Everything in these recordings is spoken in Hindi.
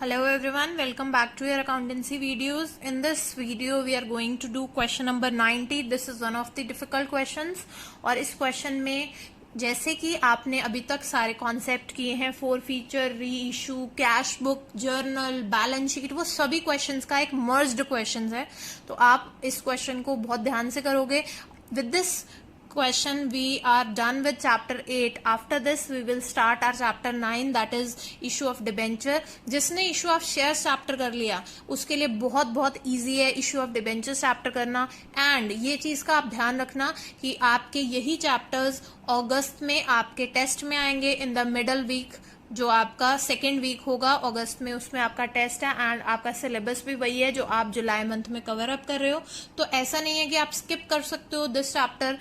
Hello everyone, welcome back to your accountancy videos. In this video we are going to do question number 90. This is one of the difficult questions और इस question में जैसे कि आपने अभी तक सारे कॉन्सेप्ट किए हैं, फोर फीचर, री issue, cash book, journal, balance sheet, वो सभी क्वेश्चंस का एक मर्ज्ड क्वेश्चंस है, तो आप इस क्वेश्चन को बहुत ध्यान से करोगे. With this question we are done with chapter 8. After this we will start our chapter 9, that is issue of debenture. जिसने issue of shares chapter कर लिया उसके लिए बहुत बहुत easy है issue of debenture chapter करना. and ये चीज का आप ध्यान रखना कि आपके यही chapters अगस्त में आपके टेस्ट में आएंगे इन द मिडल वीक, जो आपका सेकेंड वीक होगा अगस्त में, उसमें आपका टेस्ट है एंड आपका सिलेबस भी वही है जो आप जुलाई मंथ में कवर अप कर रहे हो. तो ऐसा नहीं है कि आप स्किप कर सकते हो. This chapter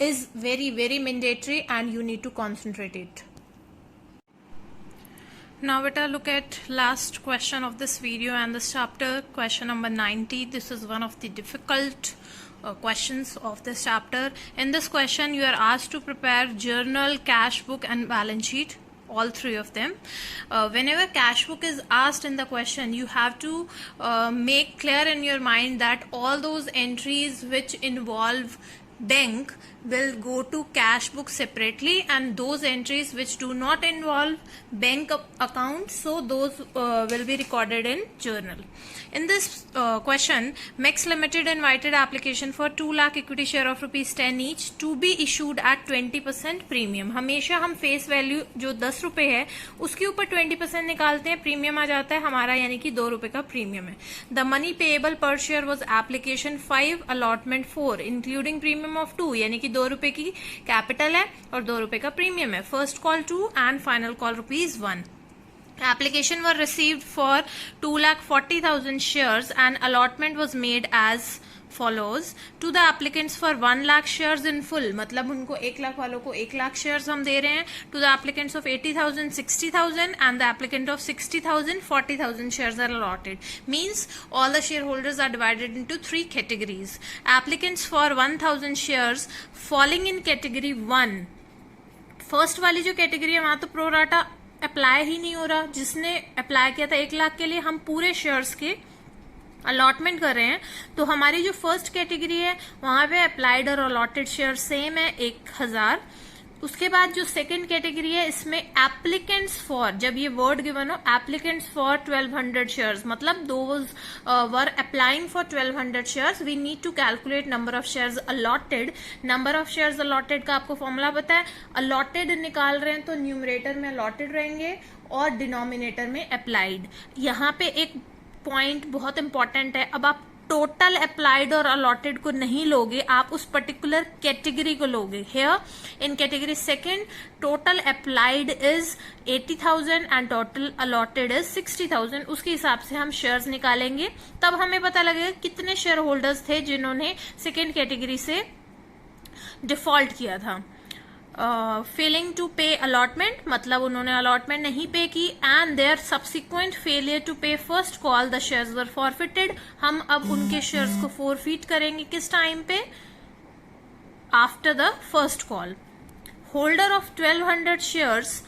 is very mandatory and you need to concentrate it. Now beta, look at last question of this video and this chapter, question number 90. This is one of the difficult questions of this chapter. In this question you are asked to prepare journal, cash book and balance sheet, all three of them. Whenever cash book is asked in the question, you have to make clear in your mind that all those entries which involve bank will go to cash book separately, and those entries which do not involve bank account, so those will be recorded in journal. In this question, Max Limited invited application for 2 lakh equity share of rupees 10 each to be issued at 20% premium. हमेशा हम फेस वैल्यू जो 10 रुपए है उसके ऊपर 20% निकालते हैं, प्रीमियम आ जाता है हमारा, यानी कि 2 रुपए का प्रीमियम है. द मनी पेएबल पर share was application 5, allotment 4, including premium of 2, यानी कि 2 रुपए की कैपिटल है और 2 रुपए का प्रीमियम है. First call 2 and final call ₹1. Application were received for 2,40,000 shares and allotment was made as follows. To the applicants for 1 lakh shares in full, मतलब उनको 1 लाख वालों को 1 लाख shares हम दे रहे हैं. To the applicants of 80,000, 60,000 and the applicant of 60,000, 40,000 shares are allotted. Means all the shareholders are divided into 3 categories. Applicants for 1,000 shares falling in category 1. First वाली जो कैटेगरी है वहां तो प्रो राटा अप्लाई ही नहीं हो रहा. जिसने अप्लाई किया था 1 लाख के लिए, हम पूरे शेयर्स के अलॉटमेंट कर रहे हैं. तो हमारी जो फर्स्ट कैटेगरी है वहां पे अप्लाइड और अलॉटेड शेयर सेम है 1000. उसके बाद जो सेकंड कैटेगरी है इसमें एप्लीकेंट्स फॉर, जब ये वर्ड गिवन हो, एप्लीकेंट्स फॉर 1200 शेयर्स, मतलब those were applying for 1200 shares, we need to calculate number of shares allotted. Number of shares allotted का आपको फॉर्मूला पता है. अलॉटेड निकाल रहे हैं तो न्यूमरेटर में अलॉटेड रहेंगे और डिनोमिनेटर में अप्लाइड. यहाँ पे एक पॉइंट बहुत इंपॉर्टेंट है. अब आप टोटल अप्लाइड और अलॉटेड को नहीं लोगे, आप उस पर्टिकुलर कैटेगरी को लोगे. Here in category second, total applied is 80,000 and total allotted is 60,000. उसके हिसाब से हम शेयर्स निकालेंगे, तब हमें पता लगेगा कितने शेयर होल्डर्स थे जिन्होंने सेकेंड कैटेगरी से डिफॉल्ट किया था. फेलिंग टू पे अलॉटमेंट, मतलब उन्होंने अलॉटमेंट नहीं पे की, and their subsequent failure to pay first call, the shares were forfeited. हम अब उनके शेयर्स को फॉरफिट करेंगे किस टाइम पे? After the first call. Holder of 1200 shares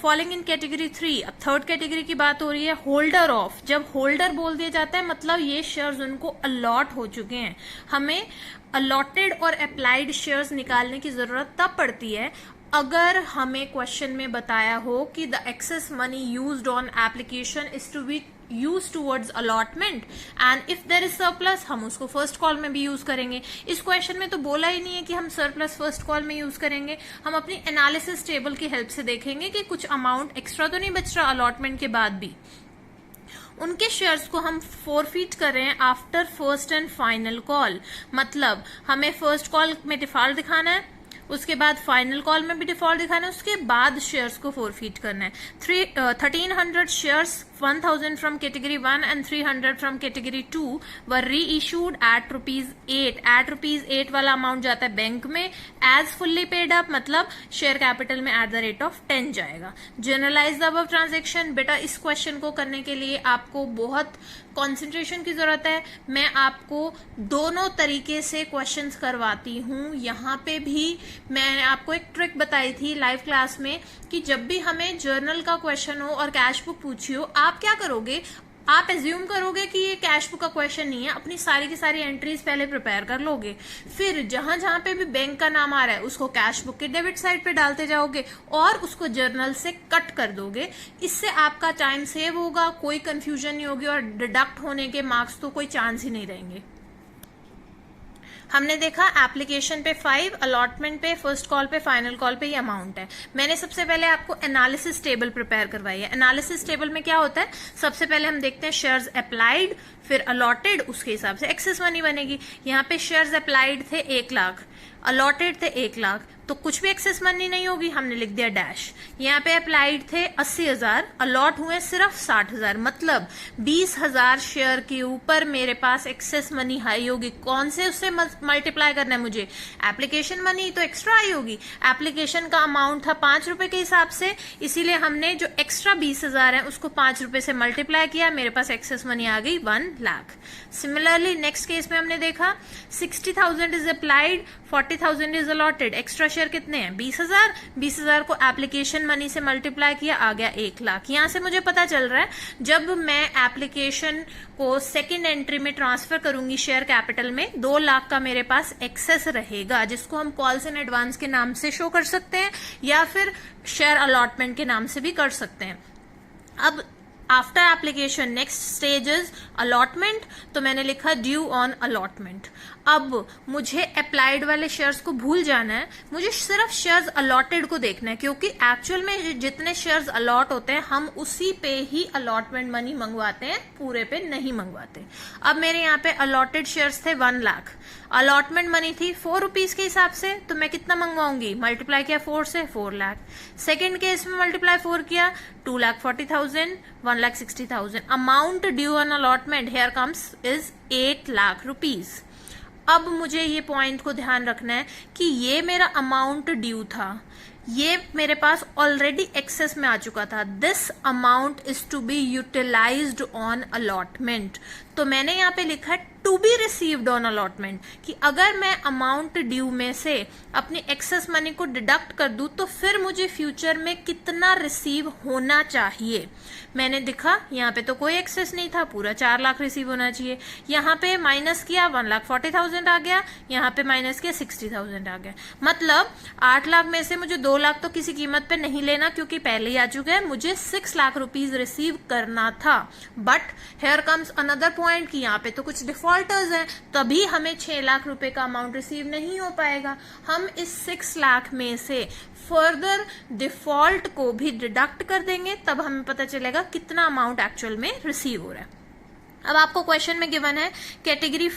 falling in category 3. अब थर्ड कैटेगरी की बात हो रही है. होल्डर ऑफ, जब होल्डर बोल दिया जाता है मतलब ये शेयर्स उनको अलॉट हो चुके हैं. हमें अलॉटेड और अप्लाइड शेयर्स निकालने की जरूरत तब पड़ती है अगर हमें क्वेश्चन में बताया हो कि the excess money used on application is to be use towards allotment, and if there is surplus हम उसको फर्स्ट कॉल में भी यूज करेंगे. इस क्वेश्चन में तो बोला ही नहीं है कि हम सरप्लस फर्स्ट कॉल में यूज करेंगे. हम अपनी एनालिसिस टेबल की हेल्प से देखेंगे कि कुछ अमाउंट एक्स्ट्रा तो नहीं बच रहा अलॉटमेंट के बाद भी. उनके शेयर्स को हम फॉरफिट कर रहे हैं after first and final call, मतलब हमें फर्स्ट कॉल में डिफॉल्ट दिखाना है, उसके बाद फाइनल कॉल में भी डिफॉल्ट दिखाना है, उसके बाद शेयर्स को फॉरफिट करना है. 1300 shares, 1000 from category 1 and 300 from category 2 वर री इशूड एट ₹8. एट ₹8 वाला अमाउंट जाता है बैंक में एज फुल्ली पेड अप, मतलब शेयर कैपिटल में एट द रेट ऑफ 10 जाएगा. Generalize the above transaction. बेटा इस क्वेश्चन को करने के लिए आपको बहुत कंसंट्रेशन की जरूरत है. मैं आपको दोनों तरीके से क्वेश्चंस करवाती हूँ. यहाँ पे भी मैंने आपको एक ट्रिक बताई थी लाइव क्लास में कि जब भी हमें जर्नल का क्वेश्चन हो और कैश बुक पूछी हो, आप आप क्या करोगे, आप एज्यूम करोगे कि ये कैश बुक का क्वेश्चन नहीं है, अपनी सारी की सारी एंट्रीज पहले प्रिपेयर कर लोगे, फिर जहां जहां पे भी बैंक का नाम आ रहा है उसको कैश बुक के डेबिट साइड पे डालते जाओगे और उसको जर्नल से कट कर दोगे। इससे आपका टाइम सेव होगा, कोई कंफ्यूजन नहीं होगी और डिडक्ट होने के मार्क्स तो कोई चांस ही नहीं रहेंगे। हमने देखा एप्लीकेशन पे 5, अलॉटमेंट पे, फर्स्ट कॉल पे, फाइनल कॉल पे ये अमाउंट है। मैंने सबसे पहले आपको एनालिसिस टेबल प्रिपेयर करवाई है। एनालिसिस टेबल में क्या होता है, सबसे पहले हम देखते हैं शेयर्स अप्लाइड, फिर अलॉटेड, उसके हिसाब से एक्सेस मनी बनेगी। यहाँ पे शेयर्स अप्लाइड थे 1 लाख, अलॉटेड थे 1 लाख, तो कुछ भी एक्सेस मनी नहीं होगी, हमने लिख दिया डैश। यहाँ पे अप्लाइड थे 80,000, अलॉट हुए सिर्फ 60,000, मतलब 20,000 शेयर के ऊपर मेरे पास एक्सेस मनी हाई होगी। कौन से उससे मल्टीप्लाई करना है मुझे, एप्लीकेशन मनी तो एक्स्ट्रा आई होगी। एप्लीकेशन का अमाउंट था 5 रुपए के हिसाब से, इसीलिए हमने जो एक्स्ट्रा 20,000 है उसको 5 रुपए से मल्टीप्लाई किया, मेरे पास एक्सेस मनी आ गई 1 लाख। सिमिलरली नेक्स्ट केस में हमने देखा 60,000 is applied, 40,000 is allotted, extra share कितने हैं 20,000, 20,000 को एप्लीकेशन मनी से मल्टीप्लाई किया, आ गया 1 लाख। यहां से मुझे पता चल रहा है जब मैं एप्लीकेशन को सेकंड एंट्री में ट्रांसफर करूंगी शेयर कैपिटल में, 2 लाख का मेरे पास एक्सेस रहेगा, जिसको हम कॉल्स इन एडवांस के नाम से शो कर सकते हैं या फिर शेयर अलॉटमेंट के नाम से भी कर सकते हैं। अब after application next stage is allotment, तो मैंने लिखा ड्यू ऑन अलॉटमेंट। अब मुझे अप्लाइड वाले शेयर्स को भूल जाना है, मुझे सिर्फ शेयर्स अलॉटेड को देखना है, क्योंकि एक्चुअल में जितने शेयर्स अलॉट होते हैं हम उसी पे ही अलॉटमेंट मनी मंगवाते हैं, पूरे पे नहीं मंगवाते। अब मेरे यहाँ पे अलॉटेड शेयर्स थे 1 लाख, अलॉटमेंट मनी थी 4 रुपीज के हिसाब से, तो मैं कितना मंगवाऊंगी, मल्टीप्लाई किया 4 से, 4 लाख। सेकेंड केस में मल्टीप्लाई 4 किया, 2,40,000, 1,60,000। Amount due on allotment here comes is 8 lakh rupees. अब मुझे ये पॉइंट को ध्यान रखना है कि ये मेरा अमाउंट ड्यू था, ये मेरे पास ऑलरेडी एक्सेस में आ चुका था। This amount is to be utilized on allotment, तो मैंने यहाँ पे लिखा है to be received on allotment, कि अगर मैं अमाउंट ड्यू में से अपनी एक्सेस मनी को डिडक्ट कर दूं तो फिर मुझे फ्यूचर में कितना रिसीव होना चाहिए। मैंने देखा यहाँ पे तो कोई एक्सेस नहीं था, पूरा 4 लाख रिसीव होना चाहिए। यहाँ पे माइनस किया 1,40,000 आ गया, यहाँ पे माइनस किया 60,000 आ गया, मतलब 8 लाख में से मुझे 2 लाख तो किसी कीमत पे नहीं लेना क्योंकि पहले ही आ चुका है, मुझे 6 लाख रुपीज रिसीव करना था। But here comes another point कि यहाँ पे तो कुछ डिफॉल्टर्स हैं, तभी हमें 6 लाख रुपए का अमाउंट रिसीव नहीं हो पाएगा। हम इस 6 लाख में से फर्दर डिफॉल्ट को भी डिडक्ट कर देंगे, तब हमें पता चलेगा कितना अमाउंट एक्चुअल में रिसीव हो रहा है। अब आपको क्वेश्चन में गिवन है कैटेगरी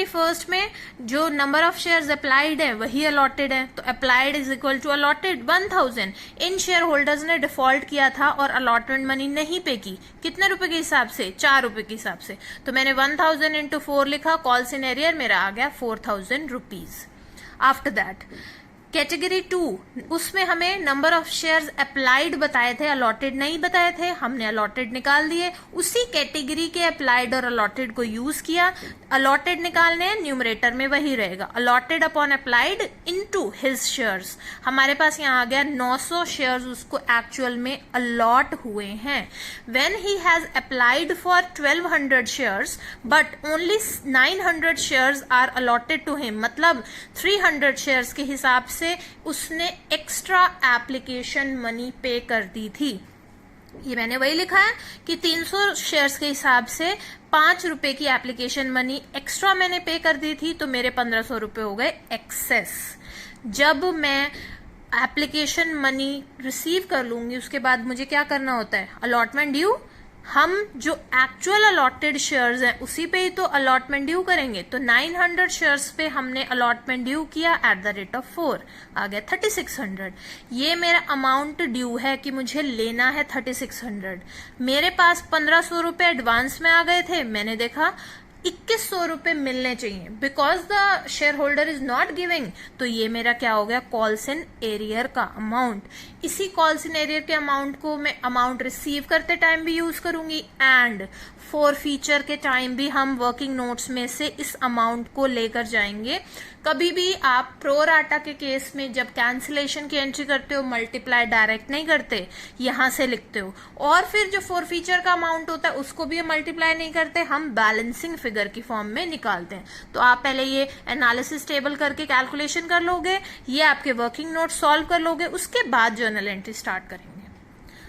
फर्स्ट में जो नंबर ऑफ शेयर्स अप्लाइड है वही अलॉटेड है, तो applied is equal to allotted 1,000। इन शेयर होल्डर्स ने डिफॉल्ट किया था और अलॉटमेंट मनी नहीं पे की, कितने रुपए के हिसाब से, 4 रुपए के हिसाब से, तो मैंने 1,000 इंटू 4 लिखा, कॉल्स इन एरियर मेरा आ गया 4,000 रुपीज। आफ्टर दैट कैटेगरी 2, उसमें हमें नंबर ऑफ शेयर्स अप्लाइड बताए थे, अलॉटेड नहीं बताए थे, हमने अलॉटेड निकाल दिए। उसी कैटेगरी के अप्लाइड और अलॉटेड को यूज किया, अलॉटेड निकालने हैं, न्यूमरेटर में वही रहेगा, allotted upon applied into his shares. हमारे पास यहाँ आ गया 900 शेयर्स उसको एक्चुअल में अलॉट हुए हैं। When he has applied for 1,200 shares but only 900 shares are allotted to him, मतलब 300 शेयर्स के हिसाब से उसने एक्स्ट्रा एप्लीकेशन मनी पे कर दी थी। ये मैंने वही लिखा है कि 300 शेयर्स के हिसाब से 5 रुपए की एप्लीकेशन मनी एक्स्ट्रा मैंने पे कर दी थी, तो मेरे 1,500 रुपए हो गए एक्सेस। जब मैं एप्लीकेशन मनी रिसीव कर लूंगी उसके बाद मुझे क्या करना होता है, अलॉटमेंट ड्यू, हम जो एक्चुअल अलॉटेड शेयर्स हैं उसी पे ही तो अलॉटमेंट ड्यू करेंगे, तो 900 शेयर्स पे हमने अलॉटमेंट ड्यू किया एट द रेट ऑफ 4, आ गया 3,600। ये मेरा अमाउंट ड्यू है कि मुझे लेना है 3,600। मेरे पास 1,500 रुपए एडवांस में आ गए थे, मैंने देखा 2100 रुपए मिलने चाहिए, because the share holder is not giving. तो ये मेरा क्या हो गया, कॉल्स इन एरियर का अमाउंट। इसी कॉल्स इन एरियर के अमाउंट को मैं अमाउंट रिसीव करते टाइम भी यूज करूंगी, एंड फॉर फीचर के टाइम भी हम वर्किंग नोट्स में से इस अमाउंट को लेकर जाएंगे। कभी भी आप प्रो राटा के केस में जब कैंसिलेशन की एंट्री करते हो, मल्टीप्लाई डायरेक्ट नहीं करते, यहां से लिखते हो, और फिर जो फॉर फीचर का अमाउंट होता है उसको भी मल्टीप्लाई नहीं करते, हम बैलेंसिंग फिगर की फॉर्म में निकालते हैं। तो आप पहले ये एनालिसिस टेबल करके कैलकुलेशन कर लोगे, ये आपके वर्किंग नोट सॉल्व कर लोगे, उसके बाद जर्नल एंट्री स्टार्ट करेंगे।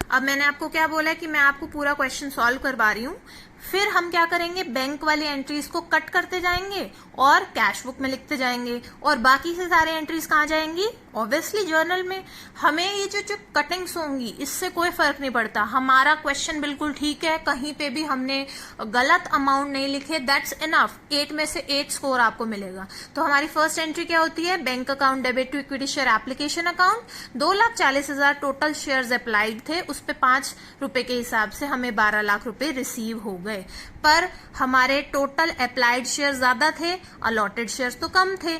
अब मैंने आपको क्या बोला है कि मैं आपको पूरा क्वेश्चन सॉल्व करवा रही हूं, फिर हम क्या करेंगे, बैंक वाली एंट्रीज को कट करते जाएंगे और कैश बुक में लिखते जाएंगे, और बाकी से सारे एंट्रीज कहाँ जाएंगी, ऑब्वियसली जर्नल में। हमें ये जो कटिंग्स होंगी इससे कोई फर्क नहीं पड़ता, हमारा क्वेश्चन बिल्कुल ठीक है, कहीं पे भी हमने गलत अमाउंट नहीं लिखे, दैट्स इनफ। 8 में से 8 स्कोर आपको मिलेगा। तो हमारी फर्स्ट एंट्री क्या होती है, bank account debit to equity share application account. 2,40,000 total shares applied थे, उस पे 5 रुपए के हिसाब से हमें 12 लाख रुपए रिसीव हो गए, पर हमारे टोटल अप्लाइड शेयर ज्यादा थे, अलॉटेड शेयर्स तो कम थे।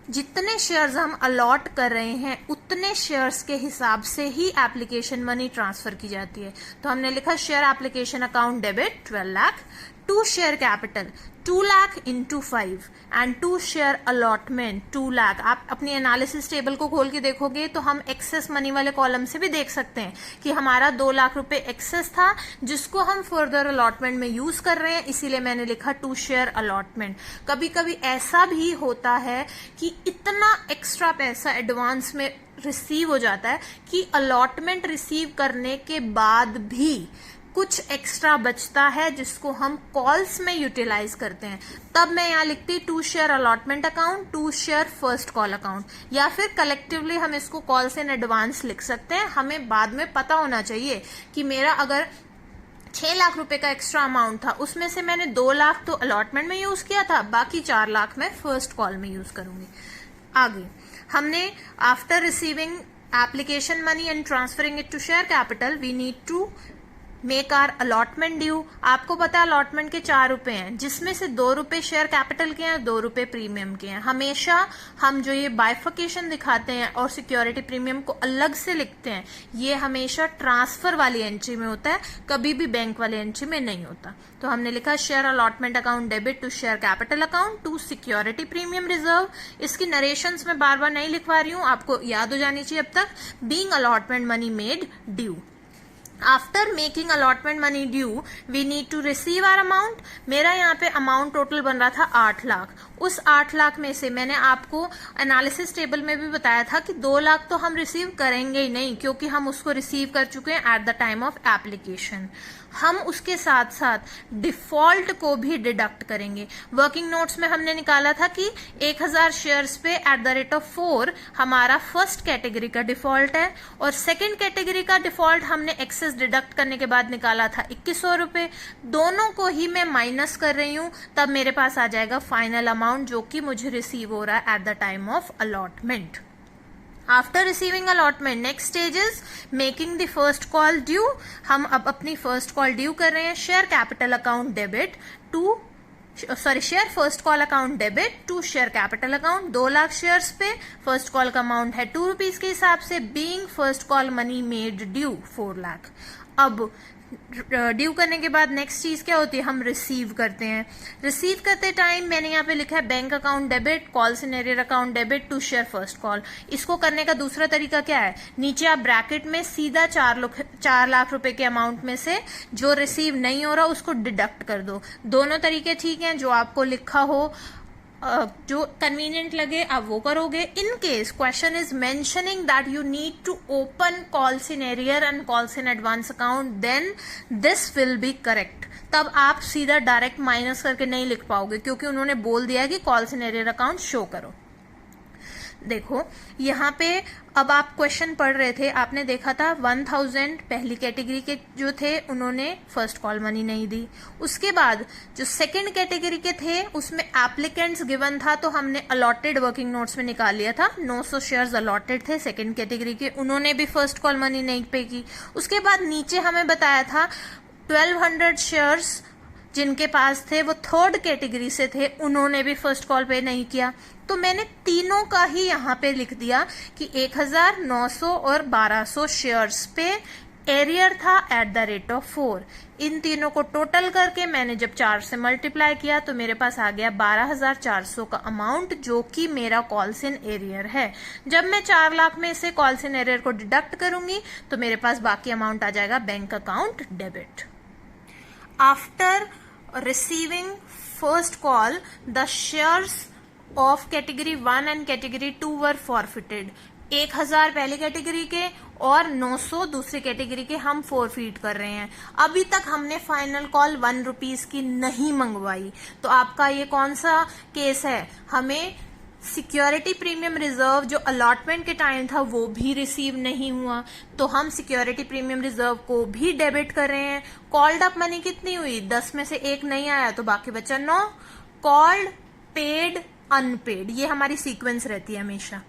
जितने शेयर्स हम अलॉट कर रहे हैं उतने शेयर्स के हिसाब से ही एप्लीकेशन मनी ट्रांसफर की जाती है। तो हमने लिखा share application account debit 12 lakh, to share capital 2 lakh into 5 and to share allotment 2 lakh. आप अपनी एनालिसिस टेबल को खोल के देखोगे तो हम एक्सेस मनी वाले कॉलम से भी देख सकते हैं कि हमारा 2 लाख रुपए एक्सेस था, जिसको हम फर्दर अलॉटमेंट में यूज कर रहे हैं, इसीलिए मैंने लिखा टू शेयर अलॉटमेंट। कभी कभी ऐसा भी होता है कि इतना एक्स्ट्रा पैसा एडवांस में रिसीव हो जाता है कि अलॉटमेंट रिसीव करने के बाद भी कुछ एक्स्ट्रा बचता है, जिसको हम कॉल्स में यूटिलाइज करते हैं। तब मैं यहाँ लिखती to share allotment account, to share first call account, या फिर कलेक्टिवली हम इसको कॉल्स इन एडवांस लिख सकते हैं। हमें बाद में पता होना चाहिए कि मेरा अगर 6 लाख रुपए का एक्स्ट्रा अमाउंट था, उसमें से मैंने 2 लाख तो अलॉटमेंट में यूज किया था, बाकी 4 लाख मैं फर्स्ट कॉल में यूज करूंगी। आगे हमने after receiving application money and transferring it to share capital we need to make our allotment due. आपको पता है अलॉटमेंट के 4 रुपए हैं, जिसमें से 2 रुपए शेयर कैपिटल के हैं, 2 रुपए प्रीमियम के हैं। हमेशा हम जो ये बाइफिकेशन दिखाते हैं और सिक्योरिटी प्रीमियम को अलग से लिखते हैं, ये हमेशा ट्रांसफर वाली एंट्री में होता है, कभी भी बैंक वाली एंट्री में नहीं होता। तो हमने लिखा share allotment account debit to share capital account to security premium reserve. इसकी नरेशंस में बार बार नहीं लिखवा रही हूं, आपको याद हो जानी चाहिए अब तक। Being allotment money made due. After making allotment money due we need to receive our amount. मेरा यहाँ पे अमाउंट टोटल बन रहा था 8 लाख। उस 8 लाख में से मैंने आपको एनालिसिस टेबल में भी बताया था कि 2 लाख तो हम रिसीव करेंगे ही नहीं, क्योंकि हम उसको रिसीव कर चुके हैं eight the time of application. हम उसके साथ साथ डिफॉल्ट को भी डिडक्ट करेंगे। वर्किंग नोट्स में हमने निकाला था कि 1000 शेयर्स पे एट द रेट ऑफ 4 हमारा फर्स्ट कैटेगरी का डिफॉल्ट है, और सेकंड कैटेगरी का डिफॉल्ट हमने एक्सेस डिडक्ट करने के बाद निकाला था 2100 रुपए। दोनों को ही मैं माइनस कर रही हूं, तब मेरे पास आ जाएगा फाइनल अमाउंट जो कि मुझे रिसीव हो रहा है at the time of allotment. After receiving allotment next stage is making the first call due. हम अब अपनी फर्स्ट कॉल ड्यू कर रहे हैं। Share capital account debit to share first call account debit to share capital account. 2 lakh shares पे फर्स्ट कॉल का अमाउंट है 2 रुपीज के हिसाब से। Being first call money made due 4 lakh. अब ड्यू करने के बाद नेक्स्ट चीज क्या होती है, हम रिसीव करते हैं। रिसीव करते टाइम मैंने यहाँ पे लिखा है bank account debit calls in arrear account debit to share first call. इसको करने का दूसरा तरीका क्या है, नीचे आप ब्रैकेट में सीधा 4 लाख रुपए के अमाउंट में से जो रिसीव नहीं हो रहा उसको डिडक्ट कर दो। दोनों तरीके ठीक हैं, जो आपको लिखा हो जो कन्वीनियंट लगे आप वो करोगे। In case question is mentioning that you need to open calls in arrear and calls in advance account, then this will be correct. तब आप सीधा डायरेक्ट माइनस करके नहीं लिख पाओगे, क्योंकि उन्होंने बोल दिया कि calls in arrear account show करो। देखो यहाँ पे अब आप क्वेश्चन पढ़ रहे थे, आपने देखा था 1000 पहली कैटेगरी के जो थे उन्होंने फर्स्ट कॉल मनी नहीं दी। उसके बाद जो सेकंड कैटेगरी के थे उसमें एप्लीकेंट्स गिवन था, तो हमने अलॉटेड वर्किंग नोट्स में निकाल लिया था। 900 शेयर्स अलॉटेड थे सेकंड कैटेगरी के, उन्होंने भी फर्स्ट कॉल मनी नहीं पे की। उसके बाद नीचे हमें बताया था 1200 शेयर्स जिनके पास थे वो थर्ड कैटेगरी से थे, उन्होंने भी फर्स्ट कॉल पे नहीं किया। तो मैंने तीनों का ही यहाँ पे लिख दिया कि 1900 और 1200 शेयर्स पे एरियर था एट द रेट ऑफ 4। इन तीनों को टोटल करके मैंने जब 4 से मल्टीप्लाई किया तो मेरे पास आ गया 12,400 का अमाउंट, जो कि मेरा कॉल्स इन एरियर है। जब मैं 4 लाख में से कॉल्स इन एरियर को डिडक्ट करूंगी तो मेरे पास बाकी अमाउंट आ जाएगा bank account debit. After receiving first call the shares of category 1 and category 2 were forfeited. 1000 पहली कैटेगरी के और 900 दूसरी कैटेगरी के हम फॉरफिट कर रहे हैं। अभी तक हमने फाइनल कॉल 1 रुपीज की नहीं मंगवाई। तो आपका ये कौन सा केस है? हमें सिक्योरिटी प्रीमियम रिजर्व जो अलॉटमेंट के टाइम था वो भी रिसीव नहीं हुआ, तो हम सिक्योरिटी प्रीमियम रिजर्व को भी डेबिट कर रहे हैं। कॉल्ड अप मनी कितनी हुई? 10 में से 1 नहीं आया तो बाकी बचा 9। कॉल्ड, पेड, अनपेड, ये हमारी सीक्वेंस रहती है हमेशा।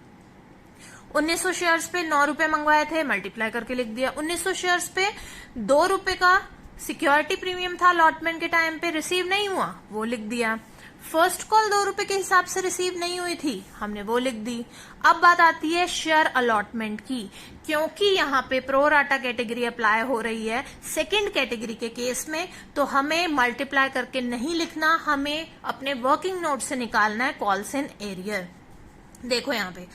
1900 शेयर्स पे 9 रुपए मंगवाए थे, मल्टीप्लाई करके लिख दिया। 1900 शेयर्स पे 2 रुपए का सिक्योरिटी प्रीमियम था अलॉटमेंट के टाइम पे, रिसीव नहीं हुआ, वो लिख दिया। फर्स्ट कॉल 2 रुपए के हिसाब से रिसीव नहीं हुई थी, हमने वो लिख दी। अब बात आती है शेयर अलॉटमेंट की। क्योंकि यहाँ पे प्रो राटा कैटेगरी अप्लाई हो रही है सेकंड कैटेगरी के केस में, तो हमें मल्टीप्लाई करके नहीं लिखना, हमें अपने वर्किंग नोट से निकालना है कॉल्स इन एरियर। देखो यहाँ पे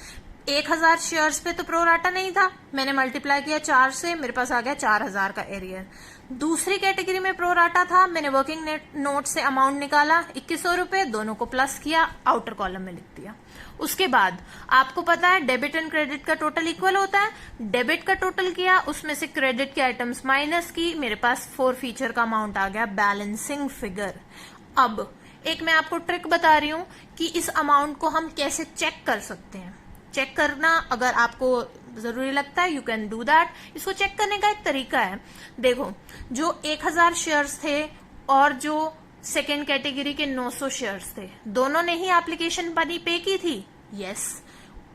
1000 शेयर्स पे तो प्रो राटा नहीं था, मैंने मल्टीप्लाई किया 4 से, मेरे पास आ गया 4000 का एरियर। दूसरी कैटेगरी में प्रो राटा था, मैंने वर्किंग नोट से अमाउंट निकाला 2100 रुपए, दोनों को प्लस किया, आउटर कॉलम में लिख दिया। उसके बाद आपको पता है डेबिट एंड क्रेडिट का टोटल इक्वल होता है। डेबिट का टोटल किया, उसमें से क्रेडिट के आइटम्स माइनस की, मेरे पास 4 फीचर का अमाउंट आ गया, बैलेंसिंग फिगर। अब एक मैं आपको ट्रिक बता रही हूं कि इस अमाउंट को हम कैसे चेक कर सकते हैं। चेक करना अगर आपको जरूरी लगता है, यू कैन डू दैट। इसको चेक करने का एक तरीका है, देखो जो 1000 शेयर्स थे और जो सेकेंड कैटेगरी के 900 शेयर्स थे, दोनों ने ही एप्लीकेशन मनी पे की थी। यस,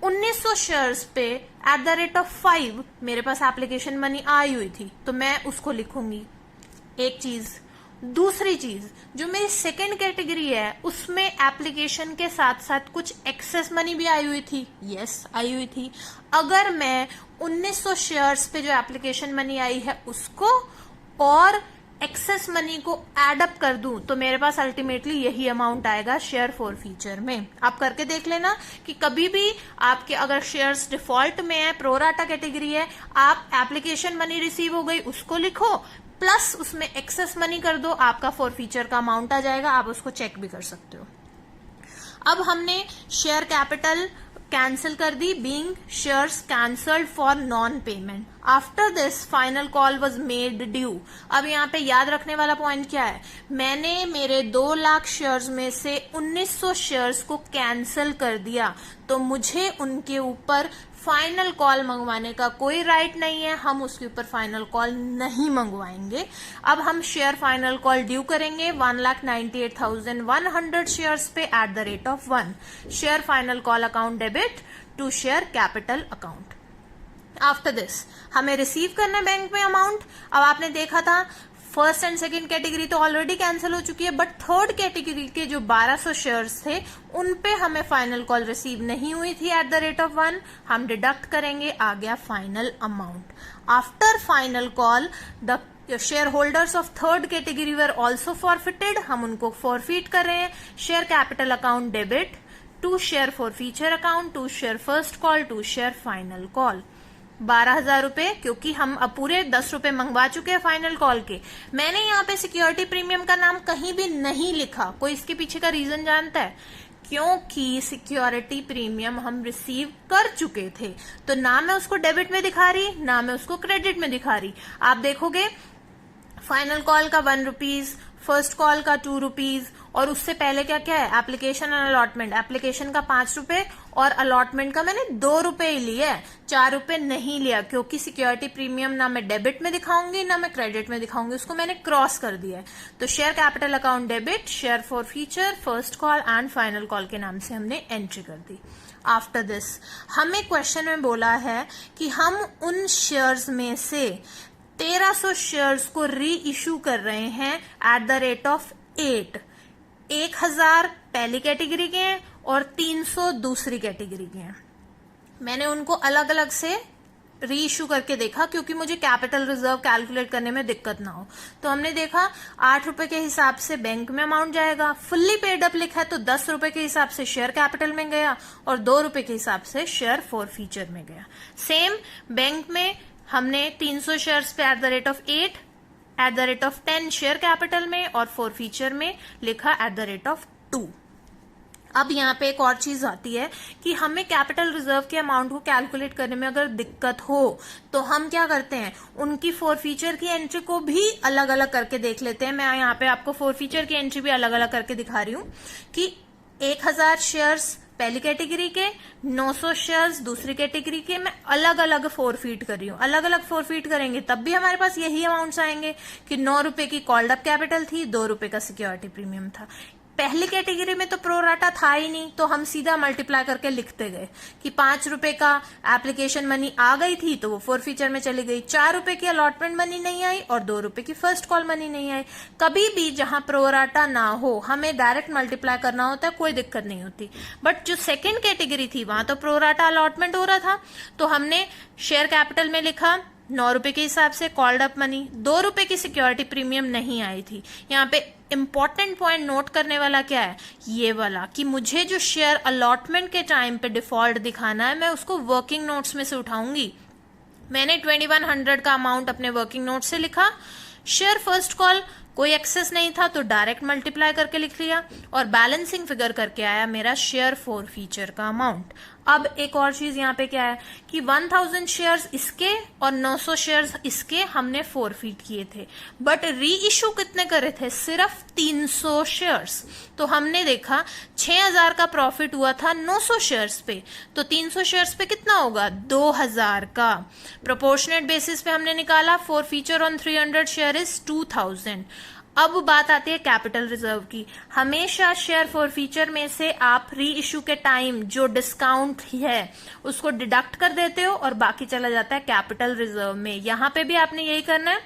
1900 शेयर्स पे एट द रेट ऑफ 5 मेरे पास एप्लीकेशन मनी आई हुई थी, तो मैं उसको लिखूंगी। एक चीज। दूसरी चीज, जो मेरी सेकेंड कैटेगरी है उसमें एप्लीकेशन के साथ साथ कुछ एक्सेस मनी भी आई हुई थी। यस, आई हुई थी। अगर मैं 1900 शेयर्स पे जो एप्लीकेशन मनी आई है उसको और एक्सेस मनी को एड अप कर दूं तो मेरे पास अल्टीमेटली यही अमाउंट आएगा शेयर फॉर फीचर में। आप करके देख लेना कि कभी भी आपके अगर शेयर्स डिफॉल्ट में है, प्रो राटा कैटेगरी है, आप एप्लीकेशन मनी रिसीव हो गई उसको लिखो, प्लस उसमें एक्सेस मनी कर दो, आपका फॉर फीचर का अमाउंट आ जाएगा। आप उसको चेक भी कर सकते हो। अब हमने शेयर कैपिटल कैंसिल कर दी, being shares cancelled for non payment. After this final call was made due. अब यहाँ पे याद रखने वाला पॉइंट क्या है, मैंने मेरे 2 लाख शेयर्स में से 1900 शेयर्स को कैंसिल कर दिया, तो मुझे उनके ऊपर फाइनल कॉल मंगवाने का कोई राइट नहीं है, हम उसके ऊपर फाइनल कॉल नहीं मंगवाएंगे। अब हम शेयर फाइनल कॉल ड्यू करेंगे 1,98,100 शेयर्स पे at the rate of 1। Share final call account debit to share capital account. After this हमें रिसीव करना है बैंक में अमाउंट। अब आपने देखा था फर्स्ट एंड सेकंड कैटेगरी तो ऑलरेडी कैंसिल हो चुकी है, बट थर्ड कैटेगरी के जो 1200 शेयर्स थे उन पे हमें फाइनल कॉल रिसीव नहीं हुई थी एट द रेट ऑफ 1। हम डिडक्ट करेंगे, आ गया final amount. After final call the share holders of third category were also forfeited, हम उनको फॉरफिट कर रहे हैं। Share capital account debit to share forfeiture account to share first call to share final call. 12,000 रुपए, क्योंकि हम अब पूरे 10 रुपए मंगवा चुके हैं फाइनल कॉल के। मैंने यहाँ पे सिक्योरिटी प्रीमियम का नाम कहीं भी नहीं लिखा। कोई इसके पीछे का रीजन जानता है? क्योंकि सिक्योरिटी प्रीमियम हम रिसीव कर चुके थे, तो ना मैं उसको डेबिट में दिखा रही, ना मैं उसको क्रेडिट में दिखा रही। आप देखोगे फाइनल कॉल का 1 रुपीज, फर्स्ट कॉल का 2 रुपीज, और उससे पहले क्या क्या है, एप्लीकेशन एंड अलॉटमेंट। एप्लीकेशन का 5 रुपए और अलॉटमेंट का मैंने 2 रुपए ही लिए, 4 रुपए नहीं लिया, क्योंकि सिक्योरिटी प्रीमियम ना मैं डेबिट में दिखाऊंगी ना मैं क्रेडिट में दिखाऊंगी, उसको मैंने क्रॉस कर दिया है। तो share capital account debit, share for feature, first call and final call के नाम से हमने एंट्री कर दी। आफ्टर दिस हमें क्वेश्चन में बोला है कि हम उन शेयर्स में से 1300 शेयर्स को री इश्यू कर रहे हैं एट द रेट ऑफ 8, 1000 पहली कैटेगरी के हैं और 300 दूसरी कैटेगरी के हैं। मैंने उनको अलग अलग से री इशू करके देखा क्योंकि मुझे कैपिटल रिजर्व कैलकुलेट करने में दिक्कत ना हो। तो हमने देखा 8 रुपए के हिसाब से बैंक में अमाउंट जाएगा, फुल्ली पेड अप लिखा है तो 10 रुपए के हिसाब से शेयर कैपिटल में गया और 2 रुपए के हिसाब से शेयर फॉरफीचर में गया। सेम बैंक में हमने 300 शेयर्स पे @8, @10 शेयर कैपिटल में और फॉरफीचर में लिखा @2। अब यहाँ पे एक और चीज आती है कि हमें कैपिटल रिजर्व के अमाउंट को कैलकुलेट करने में अगर दिक्कत हो तो हम क्या करते हैं, उनकी फॉरफीचर की एंट्री को भी अलग अलग करके देख लेते हैं। मैं यहाँ पे आपको फॉरफीचर की एंट्री भी अलग अलग करके दिखा रही हूँ कि 1000 शेयर्स पहली कैटेगरी के, 900 शेयर्स दूसरी कैटेगरी के, मैं अलग अलग फॉरफीट कर रही हूँ। अलग अलग फॉरफीट करेंगे तब भी हमारे पास यही अमाउंट्स आएंगे कि 9 रुपए की कॉल्ड अप कैपिटल थी, 2 रुपए का सिक्योरिटी प्रीमियम था। पहली कैटेगरी में तो प्रोराटा था ही नहीं, तो हम सीधा मल्टीप्लाई करके लिखते गए कि 5 रुपए का एप्लीकेशन मनी आ गई थी तो वो फॉरफीचर में चली गई, 4 रुपए की अलॉटमेंट मनी नहीं आई और 2 रुपए की फर्स्ट कॉल मनी नहीं आई। कभी भी जहां प्रोराटा ना हो हमें डायरेक्ट मल्टीप्लाई करना होता है, कोई दिक्कत नहीं होती। बट जो सेकेंड कैटेगरी थी वहां तो प्रोराटा अलॉटमेंट हो रहा था, तो हमने शेयर कैपिटल में लिखा 9 रुपए के हिसाब से कॉल्ड अप मनी, 2 रुपए की सिक्योरिटी प्रीमियम नहीं आई थी। यहाँ पे इंपॉर्टेंट पॉइंट नोट करने वाला क्या है, ये वाला कि मुझे जो शेयर अलॉटमेंट के टाइम पे डिफॉल्ट दिखाना है मैं उसको वर्किंग नोट्स में से उठाऊंगी। मैंने 2100 का अमाउंट अपने वर्किंग नोट से लिखा, शेयर फर्स्ट कॉल कोई एक्सेस नहीं था तो डायरेक्ट मल्टीप्लाई करके लिख लिया और बैलेंसिंग फिगर करके आया मेरा शेयर फॉरफीचर का अमाउंट। अब एक और चीज यहाँ पे क्या है कि 1000 शेयर्स इसके और 900 शेयर्स इसके हमने फॉरफीट किए थे, बट री इशू कितने करे थे, सिर्फ 300 शेयर्स। तो हमने देखा 6000 का प्रॉफिट हुआ था 900 शेयर्स पे, तो 300 शेयर्स पे कितना होगा, 2000 का। प्रोपोर्शनेट बेसिस पे हमने निकाला, फॉरफीचर ऑन 300 शेयर इज 2000। अब बात आती है कैपिटल रिजर्व की। हमेशा शेयर फॉरफीचर में से आप री इशू के टाइम जो डिस्काउंट है उसको डिडक्ट कर देते हो और बाकी चला जाता है कैपिटल रिजर्व में। यहां पे भी आपने यही करना है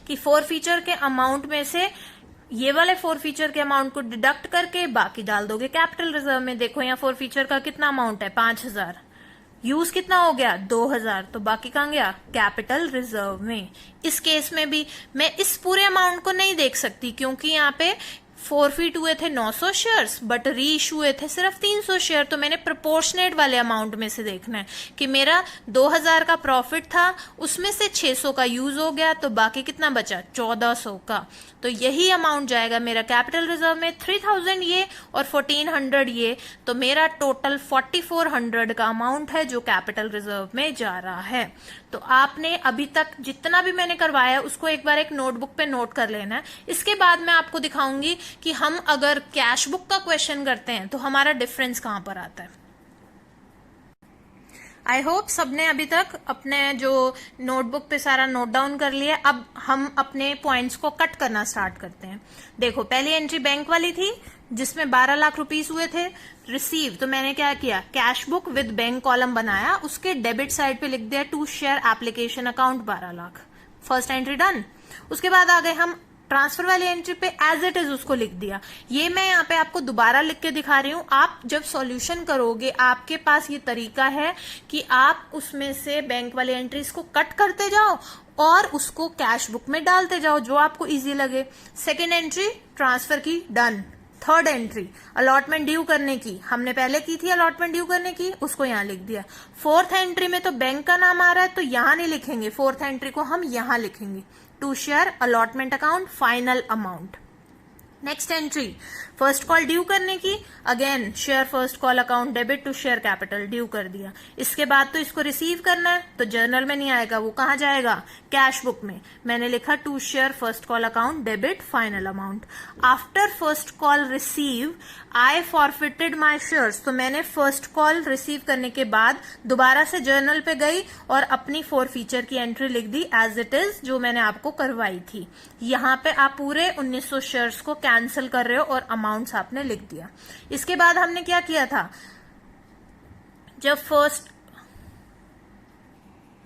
कि फॉरफीचर के अमाउंट में से ये वाले फॉरफीचर के अमाउंट को डिडक्ट करके बाकी डाल दोगे कैपिटल रिजर्व में। देखो यहाँ फॉरफीचर का कितना अमाउंट है, 5000, यूज कितना हो गया, 2000, तो बाकी कहाँ गया, कैपिटल रिजर्व में। इस केस में भी मैं इस पूरे अमाउंट को नहीं देख सकती क्योंकि यहाँ पे फॉरफीट हुए थे 900 शेयर्स बट री इशू हुए थे सिर्फ 300 शेयर, तो मैंने प्रोपोर्शनेट वाले अमाउंट में से देखना है कि मेरा 2000 का प्रॉफिट था, उसमें से 600 का यूज हो गया तो बाकी कितना बचा, 1400 का। तो यही अमाउंट जाएगा मेरा कैपिटल रिजर्व में, 3000 ये और 1400 ये, तो मेरा टोटल 4400 का अमाउंट है जो कैपिटल रिजर्व में जा रहा है। तो आपने अभी तक जितना भी मैंने करवाया उसको एक बार एक नोटबुक पे नोट कर लेना है। इसके बाद मैं आपको दिखाऊंगी कि हम अगर कैश बुक का क्वेश्चन करते हैं तो हमारा डिफरेंस कहां पर आता है। आई होप सबने अभी तक अपने जो नोटबुक पे सारा नोट डाउन कर लिया। अब हम अपने पॉइंट्स को कट करना स्टार्ट करते हैं। देखो पहली एंट्री बैंक वाली थी जिसमें 12 लाख रुपीस हुए थे रिसीव, तो मैंने क्या किया, cash book with bank column बनाया, उसके डेबिट साइड पे लिख दिया to share application account 12 lakh, first entry done. उसके बाद आ गए हम ट्रांसफर वाली एंट्री पे, एज इट इज उसको लिख दिया। ये मैं यहाँ पे आपको दोबारा लिख के दिखा रही हूँ। आप जब सॉल्यूशन करोगे आपके पास ये तरीका है कि आप उसमें से बैंक वाली एंट्रीज को कट करते जाओ और उसको कैश बुक में डालते जाओ जो आपको इजी लगे। सेकेंड एंट्री ट्रांसफर की, done. Third entry allotment due करने की, हमने पहले की थी अलॉटमेंट ड्यू करने की, उसको यहाँ लिख दिया। फोर्थ एंट्री में तो बैंक का नाम आ रहा है तो यहाँ नहीं लिखेंगे, फोर्थ एंट्री को हम यहाँ लिखेंगे, to share allotment account final amount. Next entry first call due करने की, again share first call account debit to share capital, due कर दिया। इसके बाद तो इसको रिसीव करना है तो जर्नल में नहीं आएगा, वो कहाँ जाएगा, कैश बुक में। मैंने लिखा to share first call account debit final amount. After first call receive I forfeited my shares, तो मैंने फर्स्ट कॉल रिसीव करने के बाद दोबारा से जर्नल पे गई और अपनी फॉरफीचर की एंट्री लिख दी एज इट इज जो मैंने आपको करवाई थी। यहाँ पे आप पूरे 1900 शेयर्स को कैंसिल कर रहे हो और अमाउंट्स आपने लिख दिया। इसके बाद हमने क्या किया था, जब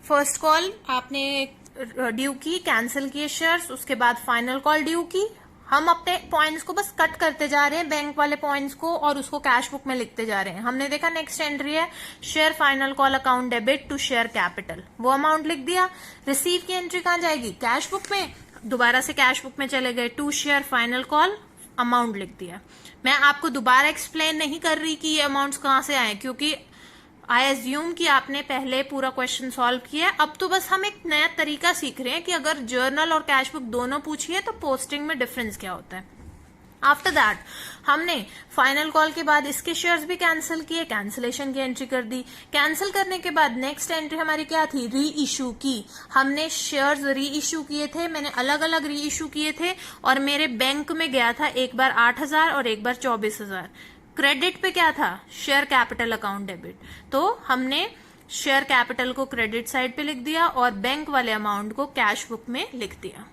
फर्स्ट कॉल आपने ड्यू की, कैंसिल किए शेयर्स, उसके बाद फाइनल कॉल ड्यू की, हम अपने पॉइंट्स को बस कट करते जा रहे हैं, बैंक वाले पॉइंट्स को, और उसको कैश बुक में लिखते जा रहे हैं। हमने देखा नेक्स्ट एंट्री है share final call account debit to share capital, वो अमाउंट लिख दिया। रिसीव की एंट्री कहाँ जाएगी, कैश बुक में, दोबारा से कैश बुक में चले गए, to share final call amount लिख दिया। मैं आपको दोबारा एक्सप्लेन नहीं कर रही कि ये अमाउंट्स कहाँ से आए, क्योंकि आई एज्यूम कि आपने पहले पूरा क्वेश्चन सॉल्व किया है। अब तो बस हम एक नया तरीका सीख रहे हैं कि अगर जर्नल और कैश बुक दोनों पूछी है तो पोस्टिंग में डिफरेंस क्या होता है। आफ्टर दैट हमने फाइनल कॉल के बाद इसके शेयर्स भी कैंसिल किए, कैंसिलेशन की एंट्री कर दी। कैंसिल करने के बाद नेक्स्ट एंट्री हमारी क्या थी, री इशू की। हमने शेयर्स री इशू किए थे, मैंने अलग अलग री इशू किए थे, और मेरे बैंक में गया था एक बार 8,000 और एक बार 24,000। क्रेडिट पे क्या था, शेयर कैपिटल अकाउंट डेबिट, तो हमने शेयर कैपिटल को क्रेडिट साइड पे लिख दिया और बैंक वाले अमाउंट को कैश बुक में लिख दिया।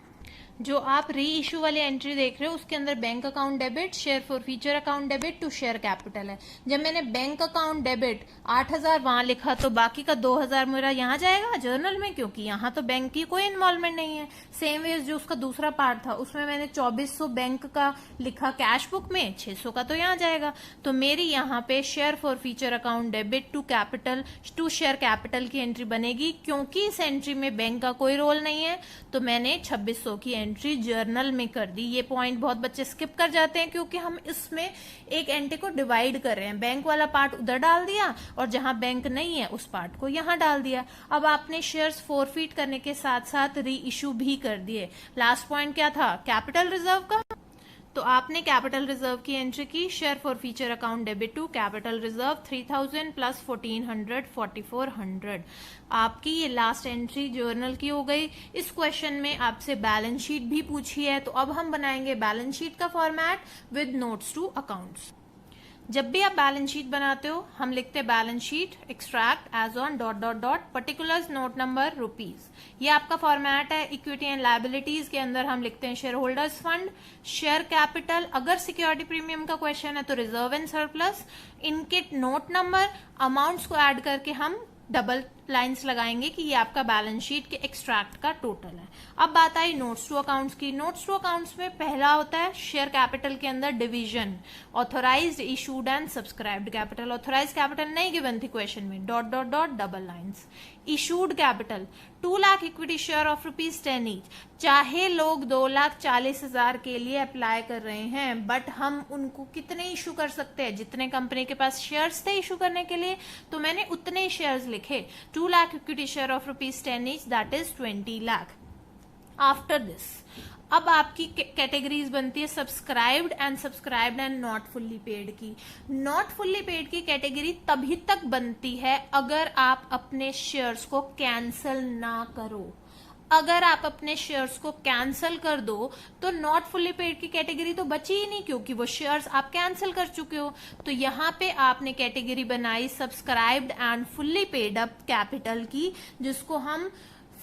जो आप री इशू वाली एंट्री देख रहे हो उसके अंदर bank account debit, share for future account debit to share capital है। जब मैंने बैंक अकाउंट डेबिट 8,000 वहां लिखा तो बाकी का 2,000 मेरा यहाँ जाएगा जर्नल में, क्योंकि यहाँ तो बैंक की कोई इन्वॉल्वमेंट नहीं है। सेम वे जो उसका दूसरा पार्ट था उसमें मैंने 2400 बैंक का लिखा कैश बुक में, 600 का तो यहाँ जाएगा। तो मेरी यहाँ पे share for future account debit to share capital की एंट्री बनेगी। क्योंकि इस एंट्री में बैंक का कोई रोल नहीं है तो मैंने 2600 की एंट्री जर्नल में कर दी। ये पॉइंट बहुत बच्चे स्किप कर जाते हैं क्योंकि हम इसमें एक एंट्री को डिवाइड कर रहे हैं। बैंक वाला पार्ट उधर डाल दिया और जहां बैंक नहीं है उस पार्ट को यहां डाल दिया। अब आपने शेयर्स फोरफीट करने के साथ साथ री इशू भी कर दिए। लास्ट पॉइंट क्या था, कैपिटल रिजर्व का, तो आपने कैपिटल रिजर्व की एंट्री की, share for future account debit to capital reserve 3,000 plus 1,400 4,400। आपकी ये लास्ट एंट्री जर्नल की हो गई। इस क्वेश्चन में आपसे बैलेंस शीट भी पूछी है, तो अब हम बनाएंगे बैलेंस शीट का format with notes to accounts. जब भी आप बैलेंस शीट बनाते हो हम लिखते हैं balance sheet extract as on dot dot dot particulars note number rupees. ये आपका फॉर्मेट है। इक्विटी एंड लायबिलिटीज के अंदर हम लिखते हैं share holders fund, share capital, अगर सिक्योरिटी प्रीमियम का क्वेश्चन है तो रिजर्व एंड सरप्लस, इनके नोट नंबर, अमाउंट्स को ऐड करके हम डबल लाइंस लगाएंगे कि ये आपका बैलेंस शीट के एक्सट्रैक्ट का टोटल है। अब बात आई नोट्स टू अकाउंट्स की। नोट्स टू अकाउंट्स में पहला होता है शेयर कैपिटल के अंदर division, authorised, issued and subscribed capital. Authorise capital नहीं गिवन थी क्वेश्चन में, dot dot dot double lines. Issued capital 2 lakh equity share of ₹10 each. चाहे लोग 2,40,000 के लिए अप्लाई कर रहे हैं, बट हम उनको कितने इशू कर सकते हैं, जितने कंपनी के पास शेयर्स थे इशू करने के लिए, तो मैंने उतने ही शेयर्स लिखे। 2 lakh equity share of ₹10 each, that is 20 lakh. After this अब आपकी कैटेगरीज बनती है subscribed and not fully paid की। नॉट फुल्ली पेड की कैटेगरी तभी तक बनती है अगर आप अपने शेयर्स को कैंसिल ना करो। अगर आप अपने शेयर्स को कैंसिल कर दो तो नॉट फुल्ली पेड की कैटेगरी तो बची ही नहीं, क्योंकि वो शेयर्स आप कैंसिल कर चुके हो। तो यहाँ पे आपने कैटेगरी बनाई subscribed and fully paid up capital की, जिसको हम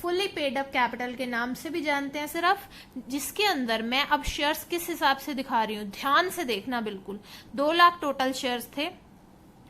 फुल्ली पेड अप कैपिटल के नाम से भी जानते हैं सिर्फ, जिसके अंदर मैं अब शेयर्स किस हिसाब से दिखा रही हूँ, ध्यान से देखना बिल्कुल। 2 लाख टोटल शेयर्स थे,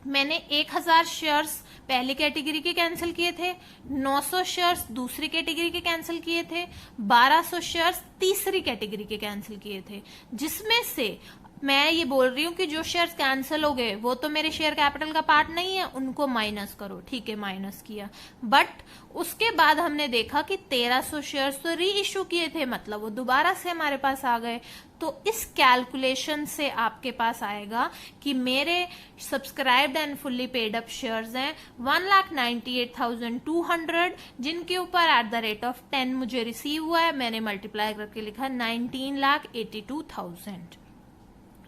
मैंने 1,000 शेयर्स पहली कैटेगरी के कैंसिल किए थे, 900 शेयर्स दूसरी कैटेगरी के कैंसिल किए थे, 1,200 शेयर्स तीसरी कैटेगरी के कैंसिल किए थे। जिसमें से मैं ये बोल रही हूँ कि जो शेयर्स कैंसिल हो गए वो तो मेरे शेयर कैपिटल का पार्ट नहीं है, उनको माइनस करो। ठीक है, माइनस किया। बट उसके बाद हमने देखा कि 1,300 शेयर्स तो री इशू किए थे, मतलब वो दोबारा से हमारे पास आ गए। तो इस कैलकुलेशन से आपके पास आएगा कि मेरे subscribed and fully paid up shares हैं 1,98,200, जिनके ऊपर @10 मुझे रिसीव हुआ है। मैंने मल्टीप्लाई करके लिखा 19,82,000।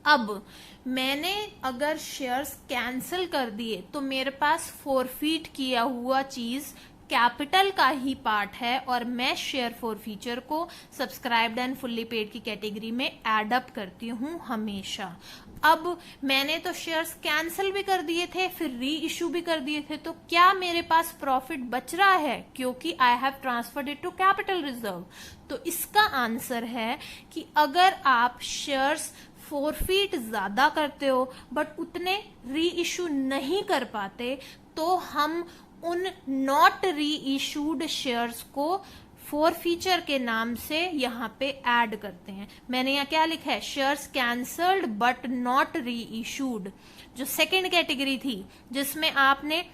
अब मैंने अगर शेयर्स कैंसिल कर दिए तो मेरे पास फोरफीट किया हुआ चीज कैपिटल का ही पार्ट है, और मैं शेयर फॉर फ्यूचर को सब्सक्राइब्ड एंड फुल्ली पेड की कैटेगरी में एड अप करती हूँ हमेशा। अब मैंने तो शेयर्स कैंसिल भी कर दिए थे, फिर री इशू भी कर दिए थे, तो क्या मेरे पास प्रॉफिट बच रहा है, क्योंकि I have transferred it to capital reserve. तो इसका आंसर है कि अगर आप शेयर्स फोरफीट ज्यादा करते हो बट उतने री इशू नहीं कर पाते, तो हम उन नॉट री इशूड शेयर्स को फोर फीचर के नाम से यहाँ पे ऐड करते हैं। मैंने यहाँ क्या लिखा है, शेयर्स कैंसल्ड बट नॉट री इशूड। जो सेकेंड कैटेगरी थी जिसमें आपने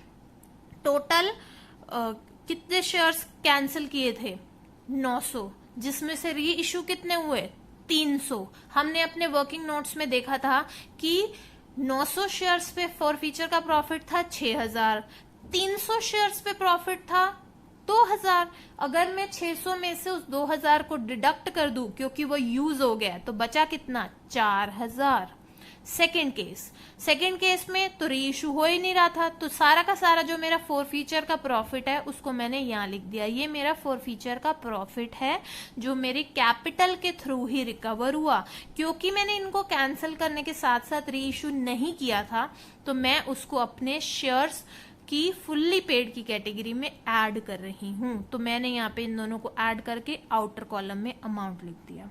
टोटल कितने शेयर्स कैंसिल किए थे, 900, जिसमें से री इशू कितने हुए, 300। हमने अपने वर्किंग नोट्स में देखा था कि 900 शेयर्स पे फॉर फीचर का प्रॉफिट था 6000, 300 शेयर्स पे प्रॉफिट था 2000। अगर मैं 600 में से उस 2000 को डिडक्ट कर दूं क्योंकि वो यूज हो गया, तो बचा कितना, 4000। सेकेंड केस में तो री इशू हो ही नहीं रहा था, तो सारा का सारा जो मेरा फोर फीचर का प्रॉफिट है उसको मैंने यहां लिख दिया। ये मेरा फोर फीचर का प्रॉफिट है जो मेरी कैपिटल के थ्रू ही रिकवर हुआ। क्योंकि मैंने इनको कैंसिल करने के साथ साथ री इशू नहीं किया था, तो मैं उसको अपने शेयर्स की फुल्ली पेड की कैटेगरी में ऐड कर रही हूं। तो मैंने यहाँ पे इन दोनों को ऐड करके आउटर कॉलम में अमाउंट लिख दिया।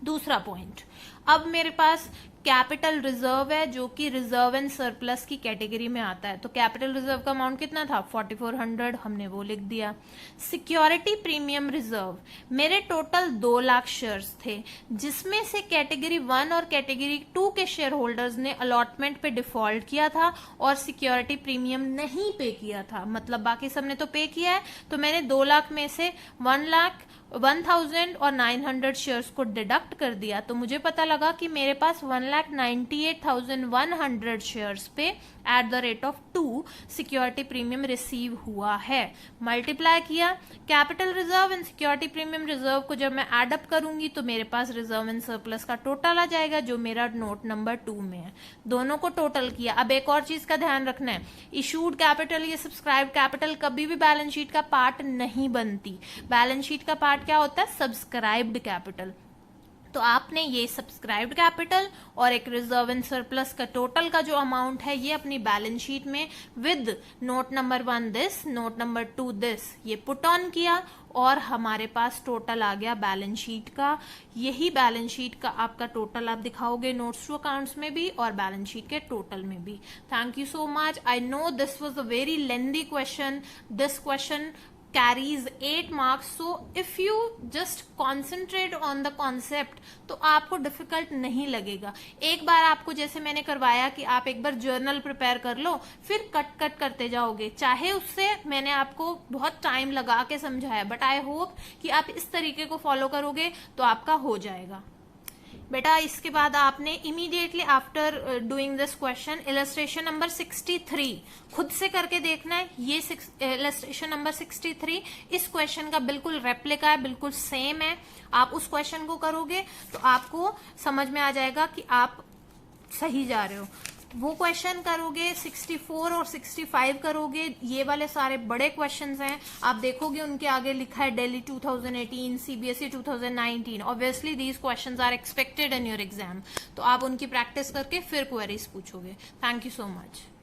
दूसरा पॉइंट, अब मेरे पास कैपिटल रिजर्व है जो कि रिजर्व एंड सरप्लस की कैटेगरी में आता है। तो कैपिटल रिजर्व का अमाउंट कितना था, 4400, हमने वो लिख दिया। सिक्योरिटी प्रीमियम रिजर्व, मेरे टोटल 2 लाख शेयर्स थे, जिसमें से कैटेगरी 1 और कैटेगरी 2 के शेयर होल्डर्स ने अलॉटमेंट पे डिफॉल्ट किया था और सिक्योरिटी प्रीमियम नहीं पे किया था। मतलब बाकी सबने तो पे किया है, तो मैंने 2 लाख में से 1,0900 शेयर्स को डिडक्ट कर दिया। तो मुझे पता लगा कि मेरे पास 1,98,100 शेयर्स पे at the rate of 2 security premium receive हुआ है। मल्टीप्लाई किया, capital reserve and security premium reserve को जब मैं एड अप करूंगी तो मेरे पास रिजर्व एंड सरप्लस का टोटल आ जाएगा जो मेरा नोट नंबर 2 में है। दोनों को टोटल किया। अब एक और चीज का ध्यान रखना है, इशूड कैपिटल या सब्सक्राइब कैपिटल कभी भी बैलेंस शीट का पार्ट नहीं बनती। बैलेंस शीट का पार्ट क्या होता है, सब्सक्राइब्ड कैपिटल। तो आपने ये सब्सक्राइब्ड कैपिटल और एक रिजर्व एंड सरप्लस का टोटल का जो अमाउंट है ये अपनी बैलेंस शीट में with note number 1 this, note number 2 this, ये पुट ऑन किया और हमारे पास टोटल आ गया बैलेंस शीट का। यही बैलेंस शीट का आपका टोटल आप दिखाओगे नोट्स टू अकाउंट्स में भी और बैलेंस शीट के टोटल में भी। Thank you so much. I know this was a very lengthy question. This question carries 8 marks, so if you just concentrate on the concept तो आपको डिफिकल्ट नहीं लगेगा। एक बार आपको जैसे मैंने करवाया कि आप एक बार जर्नल प्रिपेयर कर लो, फिर कट करते जाओगे, चाहे उससे मैंने आपको बहुत टाइम लगा के समझाया, बट आई होप कि आप इस तरीके को फॉलो करोगे तो आपका हो जाएगा। बेटा इसके बाद आपने immediately after doing this question illustration number 63 खुद से करके देखना है। ये इलस्ट्रेशन नंबर 63 इस क्वेश्चन का बिल्कुल रेप्लिका है, बिल्कुल सेम है। आप उस क्वेश्चन को करोगे तो आपको समझ में आ जाएगा कि आप सही जा रहे हो। वो क्वेश्चन करोगे, 64 और 65 करोगे, ये वाले सारे बड़े क्वेश्चंस हैं। आप देखोगे उनके आगे लिखा है Delhi 2018, CBSE 2019। Obviously these questions are expected in your exam, तो आप उनकी प्रैक्टिस करके फिर क्वेरीज पूछोगे। Thank you so much.